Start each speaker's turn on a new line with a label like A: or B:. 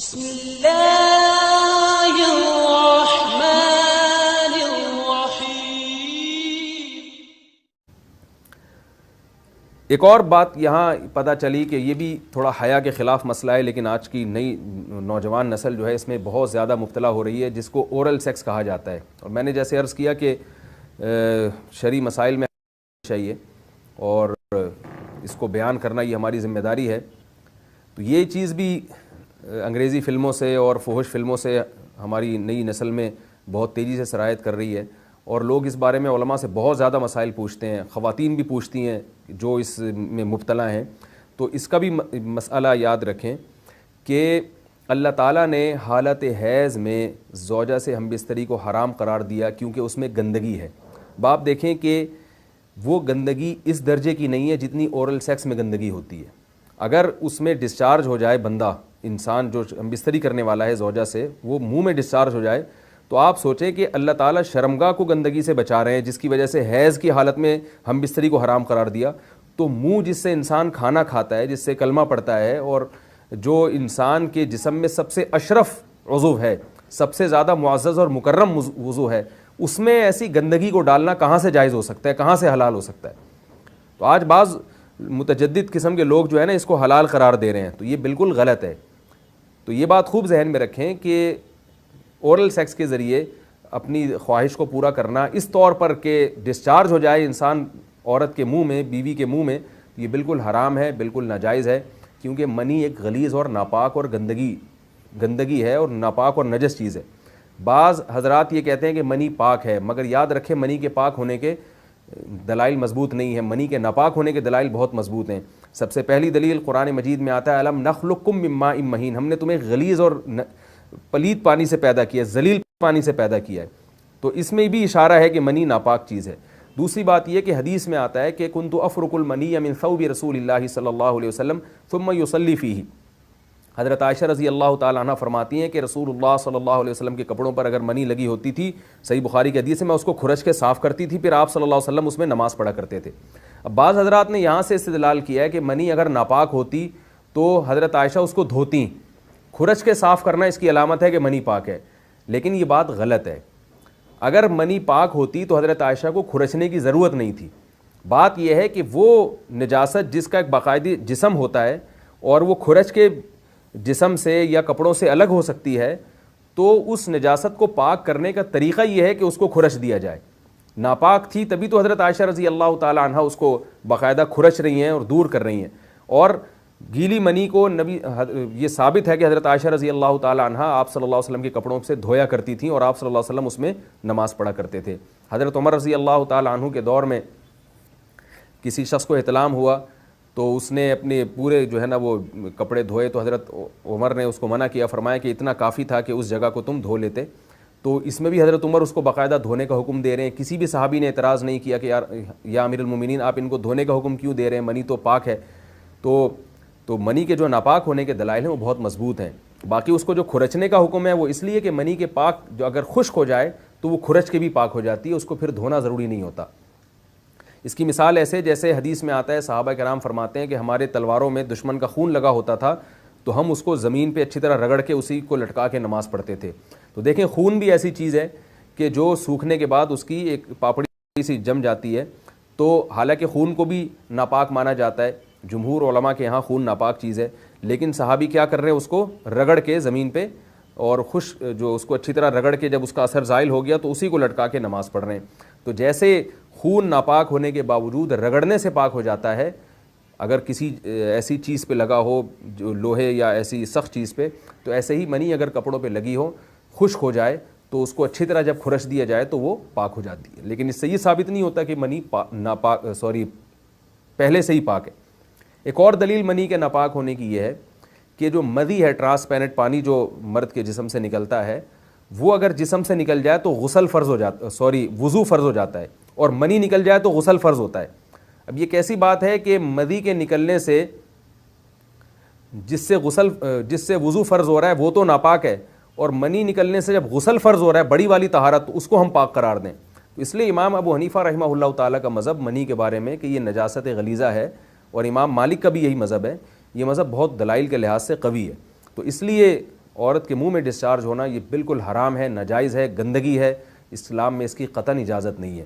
A: بسم اللہ الرحمن الرحیم۔
B: ایک اور بات یہاں پتہ چلی کہ یہ بھی تھوڑا حیا کے خلاف مسئلہ ہے، لیکن آج کی نئی نوجوان نسل جو ہے اس میں بہت زیادہ مبتلا ہو رہی ہے، جس کو اورل سیکس کہا جاتا ہے۔ اور میں نے جیسے عرض کیا کہ شرعی مسائل میں چاہیے اور اس کو بیان کرنا یہ ہماری ذمہ داری ہے۔ تو یہ چیز بھی انگریزی فلموں سے اور فحش فلموں سے ہماری نئی نسل میں بہت تیزی سے سرایت کر رہی ہے، اور لوگ اس بارے میں علماء سے بہت زیادہ مسائل پوچھتے ہیں، خواتین بھی پوچھتی ہیں جو اس میں مبتلا ہیں۔ تو اس کا بھی مسئلہ یاد رکھیں کہ اللہ تعالیٰ نے حالت حیض میں زوجہ سے ہم بستری کو حرام قرار دیا کیونکہ اس میں گندگی ہے۔ باپ دیکھیں کہ وہ گندگی اس درجے کی نہیں ہے جتنی اورل سیکس میں گندگی ہوتی ہے۔ اگر اس میں ڈسچارج ہو جائے بندہ، انسان جو ہم بستری کرنے والا ہے زوجہ سے، وہ منہ میں ڈسچارج ہو جائے، تو آپ سوچیں کہ اللہ تعالیٰ شرمگاہ کو گندگی سے بچا رہے ہیں، جس کی وجہ سے حیض کی حالت میں ہم بستری کو حرام قرار دیا۔ تو منہ جس سے انسان کھانا کھاتا ہے، جس سے کلمہ پڑھتا ہے، اور جو انسان کے جسم میں سب سے اشرف عضو ہے، سب سے زیادہ معزز اور مکرم عضو ہے، اس میں ایسی گندگی کو ڈالنا کہاں سے جائز ہو سکتا ہے، کہاں سے حلال ہو سکتا ہے؟ تو آج بعض متجدد قسم کے لوگ جو ہے نا اس کو حلال قرار دے رہے ہیں، تو یہ بالکل غلط ہے۔ تو یہ بات خوب ذہن میں رکھیں کہ اورل سیکس کے ذریعے اپنی خواہش کو پورا کرنا اس طور پر کہ ڈسچارج ہو جائے انسان عورت کے منہ میں، بیوی کے منہ میں، یہ بالکل حرام ہے، بالکل ناجائز ہے، کیونکہ منی ایک غلیظ اور ناپاک اور گندگی ہے اور ناپاک اور نجس چیز ہے۔ بعض حضرات یہ کہتے ہیں کہ منی پاک ہے، مگر یاد رکھیں منی کے پاک ہونے کے دلائل مضبوط نہیں ہیں، منی کے ناپاک ہونے کے دلائل بہت مضبوط ہیں۔ سب سے پہلی دلیل قرآن مجید میں آتا ہے الم نخلقکم من ماء مہین، ہم نے تمہیں غلیظ اور پلید پانی سے پیدا کیا ہے، ذلیل پانی سے پیدا کیا ہے۔ تو اس میں بھی اشارہ ہے کہ منی ناپاک چیز ہے۔ دوسری بات یہ کہ حدیث میں آتا ہے کہ کنت افرق المنی من ثوب رسول اللہ صلی اللہ علیہ وسلم ثم یصلی فیہ۔ حضرت عائشہ رضی اللہ تعالیٰ عنہ فرماتی ہیں کہ رسول اللہ صلی اللہ علیہ وسلم کے کپڑوں پر اگر منی لگی ہوتی تھی، صحیح بخاری کی حدیث ہے، میں اس کو کھرچ کے صاف کرتی تھی، پھر آپ صلی اللہ علیہ وسلم اس میں نماز پڑھا کرتے تھے۔ اب بعض حضرات نے یہاں سے استدلال کیا ہے کہ منی اگر ناپاک ہوتی تو حضرت عائشہ اس کو دھوتی، کھرچ کے صاف کرنا اس کی علامت ہے کہ منی پاک ہے، لیکن یہ بات غلط ہے۔ اگر منی پاک ہوتی تو حضرت عائشہ کو کھرچنے کی ضرورت نہیں تھی۔ بات یہ ہے کہ وہ نجاست جس کا ایک باقاعدی جسم ہوتا ہے اور وہ کھرچ کے جسم سے یا کپڑوں سے الگ ہو سکتی ہے، تو اس نجاست کو پاک کرنے کا طریقہ یہ ہے کہ اس کو کھرچ دیا جائے۔ ناپاک تھی تبھی تو حضرت عائشہ رضی اللہ تعالی عنہ اس کو باقاعدہ کھرچ رہی ہیں اور دور کر رہی ہیں۔ اور گیلی منی کو یہ ثابت ہے کہ حضرت عائشہ رضی اللہ تعالی عنہ آپ صلی اللہ علیہ وسلم کے کپڑوں سے دھویا کرتی تھیں اور آپ صلی اللہ علیہ وسلم اس میں نماز پڑھا کرتے تھے۔ حضرت عمر رضی اللہ تعالی عنہ کے دور میں کسی شخص کو احتلام ہوا تو اس نے اپنے پورے جو ہے نا وہ کپڑے دھوئے، تو حضرت عمر نے اس کو منع کیا، فرمایا کہ اتنا کافی تھا کہ اس جگہ کو تم دھو لیتے۔ تو اس میں بھی حضرت عمر اس کو باقاعدہ دھونے کا حکم دے رہے ہیں۔ کسی بھی صحابی نے اعتراض نہیں کیا کہ یا امیر المومنین آپ ان کو دھونے کا حکم کیوں دے رہے ہیں، منی تو پاک ہے۔ تو منی کے جو ناپاک ہونے کے دلائل ہیں وہ بہت مضبوط ہیں۔ باقی اس کو جو کھرچنے کا حکم ہے وہ اس لیے کہ منی کے پاک جو اگر خشک ہو جائے تو وہ کھرچ کے بھی پاک ہو جاتی ہے، اس کو پھر دھونا ضروری نہیں ہوتا۔ اس کی مثال ایسے جیسے حدیث میں آتا ہے، صحابہ کرام فرماتے ہیں کہ ہمارے تلواروں میں دشمن کا خون لگا ہوتا تھا تو ہم اس کو زمین پہ اچھی طرح رگڑ کے اسی کو لٹکا کے نماز پڑھتے تھے۔ تو دیکھیں خون بھی ایسی چیز ہے کہ جو سوکھنے کے بعد اس کی ایک پاپڑی سی جم جاتی ہے، تو حالانکہ خون کو بھی ناپاک مانا جاتا ہے، جمہور علماء کے ہاں خون ناپاک چیز ہے، لیکن صحابی کیا کر رہے ہیں، اس کو رگڑ کے زمین پہ اور جو اس کو اچھی طرح رگڑ کے جب اس کا اثر زائل ہو گیا تو اسی کو لٹکا کے نماز پڑھ رہے ہیں۔ تو جیسے خون ناپاک ہونے کے باوجود رگڑنے سے پاک ہو جاتا ہے اگر کسی ایسی چیز پہ لگا ہو جو لوہے یا ایسی سخت چیز پہ، تو ایسے ہی منی اگر کپڑوں پہ لگی ہو، خشک ہو جائے تو اس کو اچھی طرح جب کھرچ دیا جائے تو وہ پاک ہو جاتی ہے۔ لیکن اس سے یہ ثابت نہیں ہوتا کہ منی پہلے سے ہی پاک ہے۔ ایک اور دلیل منی کے ناپاک ہونے کی یہ ہے کہ جو مدی ہے، ٹرانسپیرنٹ پانی جو مرد کے جسم سے نکلتا ہے، وہ اگر جسم سے نکل جائے تو وضو فرض ہو جاتا ہے، اور منی نکل جائے تو غسل فرض ہوتا ہے۔ اب یہ کیسی بات ہے کہ مدی کے نکلنے سے جس سے وضو فرض ہو رہا ہے وہ تو ناپاک ہے، اور منی نکلنے سے جب غسل فرض ہو رہا ہے بڑی والی طہارت، تو اس کو ہم پاک قرار دیں۔ تو اس لیے امام ابو حنیفہ رحمہ اللہ تعالیٰ کا مذہب منی کے بارے میں کہ یہ نجاست غلیظہ ہے، اور امام مالک کا بھی یہی مذہب ہے، یہ مذہب بہت دلائل کے لحاظ سے قوی ہے۔ تو اس لیے عورت کے منہ میں ڈسچارج ہونا یہ بالکل حرام ہے، ناجائز ہے، گندگی ہے، اسلام میں اس کی قطعاً اجازت نہیں ہے۔